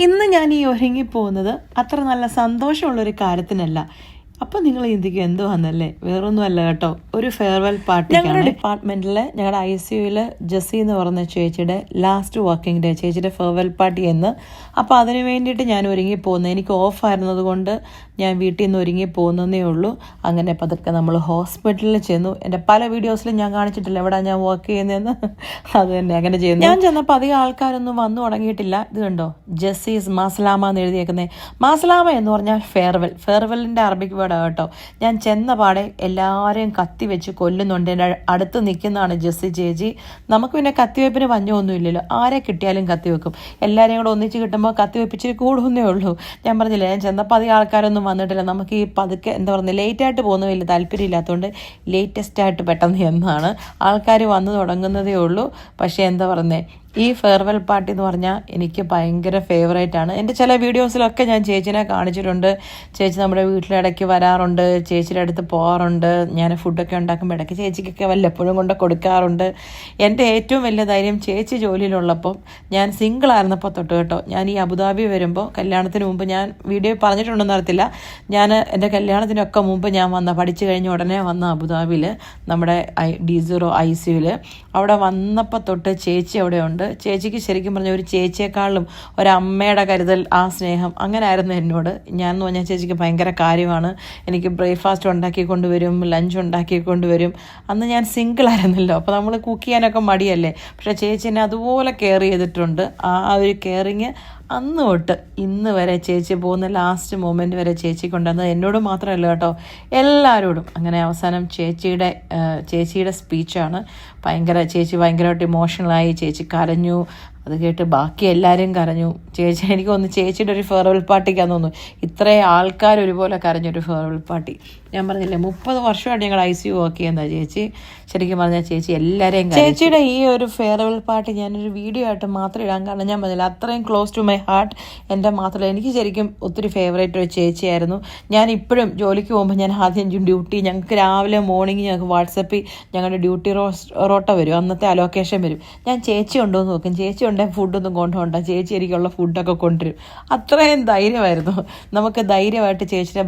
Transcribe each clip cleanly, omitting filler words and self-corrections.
ഇന്ന് ഞാൻ ഈ ഒരുങ്ങിപ്പോകുന്നത് അത്ര നല്ല സന്തോഷമുള്ളൊരു കാര്യത്തിനല്ല. അപ്പം നിങ്ങൾ ചിന്തിക്കും എന്തോ വന്നല്ലേ, വേറൊന്നുമല്ല കേട്ടോ, ഒരു ഫെയർവെൽ പാർട്ടി. ഞങ്ങളുടെ ഡിപ്പാർട്ട്മെന്റിൽ ഞങ്ങളുടെ ICUവിൽ ജെസ്സി എന്ന് പറഞ്ഞ ചേച്ചിയുടെ ലാസ്റ്റ് വർക്കിംഗ് ഡേ, ചേച്ചിയുടെ ഫെയർവെൽ പാർട്ടി എന്ന്. അപ്പോൾ അതിന് വേണ്ടിയിട്ട് ഞാൻ ഒരുങ്ങി പോകുന്നത്, എനിക്ക് ഓഫ് ആയിരുന്നത് കൊണ്ട് ഞാൻ വീട്ടിൽ നിന്ന് ഒരുങ്ങി പോകുന്നതേ ഉള്ളൂ. അങ്ങനെ പതുക്കെ നമ്മൾ ഹോസ്പിറ്റലിൽ ചെന്നു. എൻ്റെ പല വീഡിയോസിലും ഞാൻ കാണിച്ചിട്ടില്ല എവിടെ ഞാൻ വർക്ക് ചെയ്യുന്നതെന്ന്. അത് തന്നെ അങ്ങനെ ചെയ്യുന്നു. ഞാൻ ചെന്നപ്പോൾ അധികം ആൾക്കാരൊന്നും വന്നു തുടങ്ങിയിട്ടില്ല. ഇത് കണ്ടോ, ജെസ്സിസ് മാസലാമ എന്ന് എഴുതിയേക്കുന്നത്. മാസലാമ എന്ന് പറഞ്ഞാൽ ഫെയർവെല്ലിൻ്റെ അറബിക് വേർഡ് കേട്ടോ. ഞാൻ ചെന്ന പാടെ എല്ലാവരെയും കത്തി വെച്ച് കൊല്ലുന്നുണ്ട്. എൻ്റെ അടുത്ത് നിൽക്കുന്നതാണ് ജെസ്സി ചേച്ചി. നമുക്ക് പിന്നെ കത്തിവെപ്പിന് പഞ്ഞൊന്നും ഇല്ലല്ലോ, ആരെ കിട്ടിയാലും കത്തിവെക്കും. എല്ലാവരെയും കൂടെ ഒന്നിച്ച് കിട്ടുമ്പോൾ കത്തിവെപ്പിച്ചിട്ട് കൂടുന്നേ ഉള്ളൂ. ഞാൻ പറഞ്ഞില്ലേ, ഞാൻ ചെന്നപ്പോൾ അധികം ആൾക്കാരൊന്നും വന്നിട്ടില്ല. നമുക്ക് ഈ പതുക്കെ എന്താ പറയുക, ലേറ്റായിട്ട് പോകുന്ന വലിയ താല്പര്യമില്ലാത്തതുകൊണ്ട് ലേറ്റസ്റ്റായിട്ട് പെട്ടെന്ന് എന്നാണ് ആൾക്കാർ വന്നു തുടങ്ങുന്നതേ ഉള്ളൂ. പക്ഷേ എന്താ പറയുന്നത്, ഈ ഫെയർവെൽ പാർട്ടി എന്ന് പറഞ്ഞാൽ എനിക്ക് ഭയങ്കര ഫേവറേറ്റാണ്. എൻ്റെ ചില വീഡിയോസിലൊക്കെ ഞാൻ ചേച്ചിനെ കാണിച്ചിട്ടുണ്ട്. ചേച്ചി നമ്മുടെ വീട്ടിലിടയ്ക്ക് വരാറുണ്ട്, ചേച്ചിയുടെ അടുത്ത് പോകാറുണ്ട്. ഞാൻ ഫുഡൊക്കെ ഉണ്ടാക്കുമ്പോൾ ഇടയ്ക്ക് ചേച്ചിക്കൊക്കെ വല്ലപ്പോഴും കൊണ്ട് കൊടുക്കാറുണ്ട്. എൻ്റെ ഏറ്റവും വലിയ ധൈര്യം ചേച്ചി ജോലിയിലുള്ളപ്പം, ഞാൻ സിംഗിൾ ആയിരുന്നപ്പോൾ തൊട്ട് കേട്ടോ, ഞാൻ ഈ അബുദാബി വരുമ്പോൾ കല്യാണത്തിന് മുമ്പ്, ഞാൻ വീഡിയോ പറഞ്ഞിട്ടുണ്ടെന്ന് അറിയത്തില്ല, ഞാൻ എൻ്റെ കല്യാണത്തിനൊക്കെ മുമ്പ് ഞാൻ പഠിച്ചു കഴിഞ്ഞ് ഉടനെ വന്ന അബുദാബിയിൽ നമ്മുടെ D0 ICUവിൽ. അവിടെ വന്നപ്പോൾ തൊട്ട് ചേച്ചി അവിടെ ഉണ്ട്. ചേച്ചിക്ക് ശരിക്കും പറഞ്ഞാൽ ഒരു ചേച്ചിയെക്കാളും ഒരമ്മയുടെ കരുതൽ, ആ സ്നേഹം അങ്ങനെ ആയിരുന്നു എന്നോട്. ഞാൻ എന്ന് പറഞ്ഞാൽ ചേച്ചിക്ക് ഭയങ്കര കാര്യമാണ്. എനിക്ക് ബ്രേക്ക്ഫാസ്റ്റ് ഉണ്ടാക്കിക്കൊണ്ടുവരും, ലഞ്ച് ഉണ്ടാക്കിക്കൊണ്ടുവരും. അന്ന് ഞാൻ സിംഗിൾ ആയിരുന്നല്ലോ, അപ്പോൾ നമ്മൾ കുക്ക് ചെയ്യാനൊക്കെ മടിയല്ലേ. പക്ഷേ ചേച്ചി എന്നെ അതുപോലെ കെയർ ചെയ്തിട്ടുണ്ട്. ആ ഒരു കെയറിങ് അന്ന് തൊട്ട് ഇന്ന് വരെ, ചേച്ചി പോകുന്ന ലാസ്റ്റ് മൊമെൻ്റ് വരെ ചേച്ചിക്കൊണ്ടുവന്നത് എന്നോട് മാത്രമല്ല കേട്ടോ, എല്ലാവരോടും. അങ്ങനെ അവസാനം ചേച്ചിയുടെ സ്പീച്ചാണ് ചേച്ചി ഭയങ്കരമായിട്ട് ഇമോഷണലായി. ചേച്ചി കരഞ്ഞു. അത് കേട്ട് ബാക്കി എല്ലാവരും കരഞ്ഞു. ചേച്ചി, എനിക്ക് തോന്നുന്നു ചേച്ചിയുടെ ഒരു ഫെയർവെൽ പാർട്ടിക്കാന്ന് തോന്നുന്നു ഇത്രയും ആൾക്കാർ ഒരുപോലെ കരഞ്ഞൊരു ഫെയർവെൽ പാർട്ടി. ഞാൻ പറഞ്ഞില്ലേ, 30 വർഷമായിട്ട് ഞങ്ങൾ ICU വർക്ക് ചെയ്യുന്നത് ചേച്ചി. ശരിക്കും പറഞ്ഞാൽ ചേച്ചി എല്ലാവരെയും, ചേച്ചിയുടെ ഈ ഒരു ഫെയർവെൽ പാർട്ടി ഞാനൊരു വീഡിയോ ആയിട്ട് മാത്രം ഇടാൻ കാരണം ഞാൻ പറഞ്ഞില്ല, അത്രയും ക്ലോസ് ടു മൈ ഹാർട്ട്. എൻ്റെ മാത്രമല്ല, എനിക്ക് ശരിക്കും ഒത്തിരി ഫേവറേറ്റ് ഒരു ചേച്ചിയായിരുന്നു. ഞാൻ ഇപ്പോഴും ജോലിക്ക് പോകുമ്പോൾ ഞാൻ ആദ്യം ഡ്യൂട്ടി, ഞങ്ങൾക്ക് രാവിലെ മോർണിംഗ് ഞങ്ങൾക്ക് വാട്സപ്പിൽ ഞങ്ങളുടെ ഡ്യൂട്ടി റോട്ട വരും, അന്നത്തെ അലോക്കേഷൻ വരും. ഞാൻ ചേച്ചി ഉണ്ടോ എന്ന് നോക്കും. ചേച്ചി ഉണ്ടെങ്കിൽ ഫുഡൊന്നും കൊണ്ടുപോകണ്ട, ചേച്ചി എനിക്കുള്ള ഫുഡൊക്കെ കൊണ്ടുവരും. അത്രയും ധൈര്യമായിരുന്നു നമുക്ക്. ധൈര്യമായിട്ട് ചേച്ചിയുടെ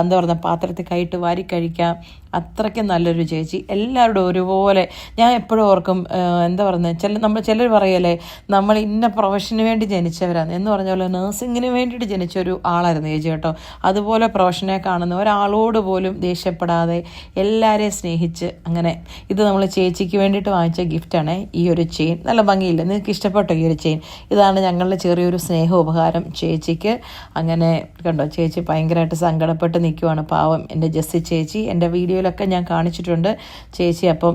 എന്താ പറയുക, പാത്രത്തിൽ കൈയിട്ട് വാരി കഴിക്കാം. അത്രയ്ക്ക് നല്ലൊരു ചേച്ചി. എല്ലാവരോടും ഒരുപോലെ. ഞാൻ എപ്പോഴും ഓർക്കും, എന്താ പറയുന്നത്, ചിലർ പറയല്ലേ, നമ്മൾ ഇന്ന പ്രൊഫഷന് വേണ്ടി ജനിച്ചവരാണ് എന്ന് പറഞ്ഞ പോലെ നേഴ്സിങ്ങിന് വേണ്ടിയിട്ട് ജനിച്ചൊരു ആളായിരുന്നു ചേച്ചി കേട്ടോ. അതുപോലെ പ്രൊഫഷനെ കാണുന്ന ഒരാളോട് പോലും ദേഷ്യപ്പെടാതെ എല്ലാവരെയും സ്നേഹിച്ച്, അങ്ങനെ. ഇത് നമ്മൾ ചേച്ചിക്ക് വേണ്ടിയിട്ട് വാങ്ങിച്ച ഗിഫ്റ്റാണ് ഈ ഒരു ചെയിൻ. നല്ല ഭംഗിയില്ല, നിങ്ങൾക്ക് ഇഷ്ടപ്പെട്ടോ ഈ ഒരു ചെയിൻ? ഇതാണ് ഞങ്ങളുടെ ചെറിയൊരു സ്നേഹ ഉപഹാരം ചേച്ചിക്ക്. അങ്ങനെ കണ്ടോ, ചേച്ചി ഭയങ്കരമായിട്ട് സങ്കടപ്പെട്ട് നിൽക്കുവാണ്, പാവം എൻ്റെ ജെസ്സി ചേച്ചി. എൻ്റെ വീഡിയോയിലൊക്കെ ഞാൻ കാണിച്ചിട്ടുണ്ട്. ചേച്ചി അപ്പം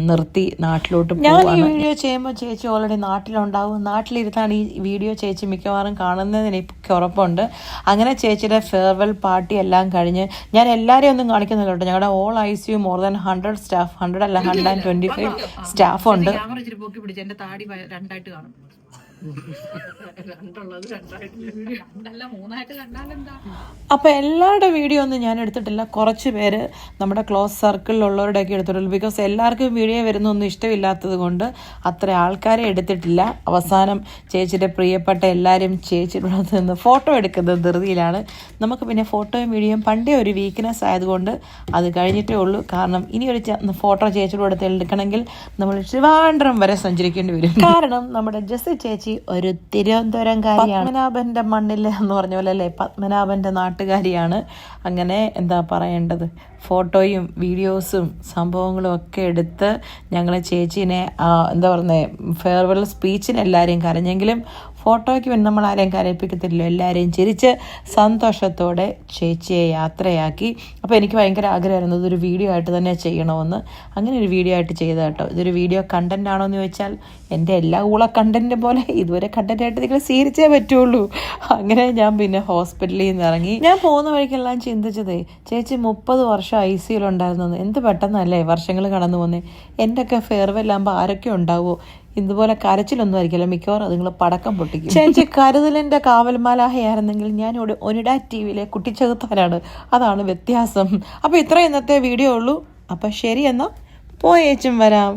നിർത്തി നാട്ടിലോട്ട് പോവാണ്. ഞാൻ ഈ വീഡിയോ ചെയ്യുമ്പോൾ ചേച്ചി ഓൾറെഡി നാട്ടിലുണ്ടാവും. നാട്ടിലിരുന്നാണ് ഈ വീഡിയോ ചേച്ചി മിക്കവാറും കാണുന്നതിന് എനിക്ക് ഉറപ്പുണ്ട്. അങ്ങനെ ചേച്ചിയുടെ ഫെയർവെൽ പാർട്ടി എല്ലാം കഴിഞ്ഞ്, ഞാൻ എല്ലാവരെയും ഒന്നും കാണിക്കുന്നില്ല കേട്ടോ. ഞങ്ങളുടെ all ICU more than 100 staff, 100 അല്ല 125 സ്റ്റാഫുണ്ട്. അപ്പൊ എല്ലാവരുടെ വീഡിയോ ഒന്നും ഞാൻ എടുത്തിട്ടില്ല. കുറച്ച് പേര് നമ്മുടെ ക്ലോസ് സർക്കിളിലുള്ളവരുടെയൊക്കെ എടുത്തിട്ടുള്ളൂ. ബിക്കോസ് എല്ലാവർക്കും വീഡിയോ വരുന്നൊന്നും ഇഷ്ടമില്ലാത്തത് കൊണ്ട് അത്ര ആൾക്കാരെ എടുത്തിട്ടില്ല. അവസാനം ചേച്ചിയുടെ പ്രിയപ്പെട്ട എല്ലാവരും ചേച്ചിയുടെ നിന്ന് ഫോട്ടോ എടുക്കുന്നത് ധൃതിയിലാണ്. നമുക്ക് പിന്നെ ഫോട്ടോയും വീഡിയോയും പണ്ടേ ഒരു വീക്ക്നെസ് ആയതുകൊണ്ട് അത് കഴിഞ്ഞിട്ടേ ഉള്ളൂ. കാരണം ഇനി ഒരു ഫോട്ടോ ചേച്ചിയുടെ അടുത്ത് എടുക്കണമെങ്കിൽ നമ്മൾ ട്രിവാൻഡ്രം വരെ സഞ്ചരിക്കേണ്ടി വരും. കാരണം നമ്മുടെ ജെസ്സി ചേച്ചി ഒരു തിരുവനന്തപുരംകാരിയാണ്. പത്മനാഭന്റെ മണ്ണിൽ എന്ന് പറഞ്ഞ പോലെ അല്ലേ, പത്മനാഭന്റെ നാട്ടുകാരിയാണ്. അങ്ങനെ എന്താ പറയേണ്ടത്, ഫോട്ടോയും വീഡിയോസും സംഭവങ്ങളും ഒക്കെ എടുത്ത് ഞങ്ങൾ ചേച്ചീനെ എന്താ പറയുന്നത്, ഫെയർവെൽ സ്പീച്ചിന് എല്ലാവരെയും കരഞ്ഞെങ്കിലും ഫോട്ടോയ്ക്ക് വേണ്ടി നമ്മൾ ആരെയും കരയിപ്പിക്കത്തില്ലല്ലോ. എല്ലാവരെയും ചിരിച്ച് സന്തോഷത്തോടെ ചേച്ചിയെ യാത്രയാക്കി. അപ്പോൾ എനിക്ക് ഭയങ്കര ആഗ്രഹമായിരുന്നു ഇതൊരു വീഡിയോ ആയിട്ട് തന്നെ ചെയ്യണമെന്ന്. അങ്ങനെ ഒരു വീഡിയോ ആയിട്ട് ചെയ്ത കേട്ടോ. ഇതൊരു വീഡിയോ കണ്ടന്റ് ആണോ എന്ന് ചോദിച്ചാൽ എൻ്റെ എല്ലാ കണ്ടന്റ് പോലെ ഇതുവരെ കണ്ടന്റായിട്ട് നിങ്ങൾ സ്വീകരിച്ചേ പറ്റുള്ളൂ. അങ്ങനെ ഞാൻ പിന്നെ ഹോസ്പിറ്റലിൽ നിന്ന് ഇറങ്ങി. ഞാൻ പോകുന്ന വഴിക്കെല്ലാം ചിന്തിച്ചതേ, ചേച്ചി 30 വർഷം ICUലുണ്ടായിരുന്നത് എന്ത് പെട്ടെന്നല്ലേ വർഷങ്ങൾ കടന്നു പോകുന്നത്. എൻ്റെയൊക്കെ ഫെയർവെൽ ആകുമ്പോൾ ആരൊക്കെ ഉണ്ടാവുമോ? ഇതുപോലെ കരച്ചിലൊന്നും ആയിരിക്കില്ല, മിക്കവാറും അതുങ്ങൾ പടക്കം പൊട്ടിക്കും. ചേച്ചി കരുതലിൻ്റെ കാവൽമാലാഹയായിരുന്നെങ്കിൽ ഞാൻ ഒനിഡ TVയിലെ കുട്ടിച്ചെകുത്താനാണ്. അതാണ് വ്യത്യാസം. അപ്പോൾ ഇത്രയും ഇന്നത്തെ വീഡിയോ ഉള്ളൂ. അപ്പം ശരി, എന്നാൽ പോയേച്ചും വരാം.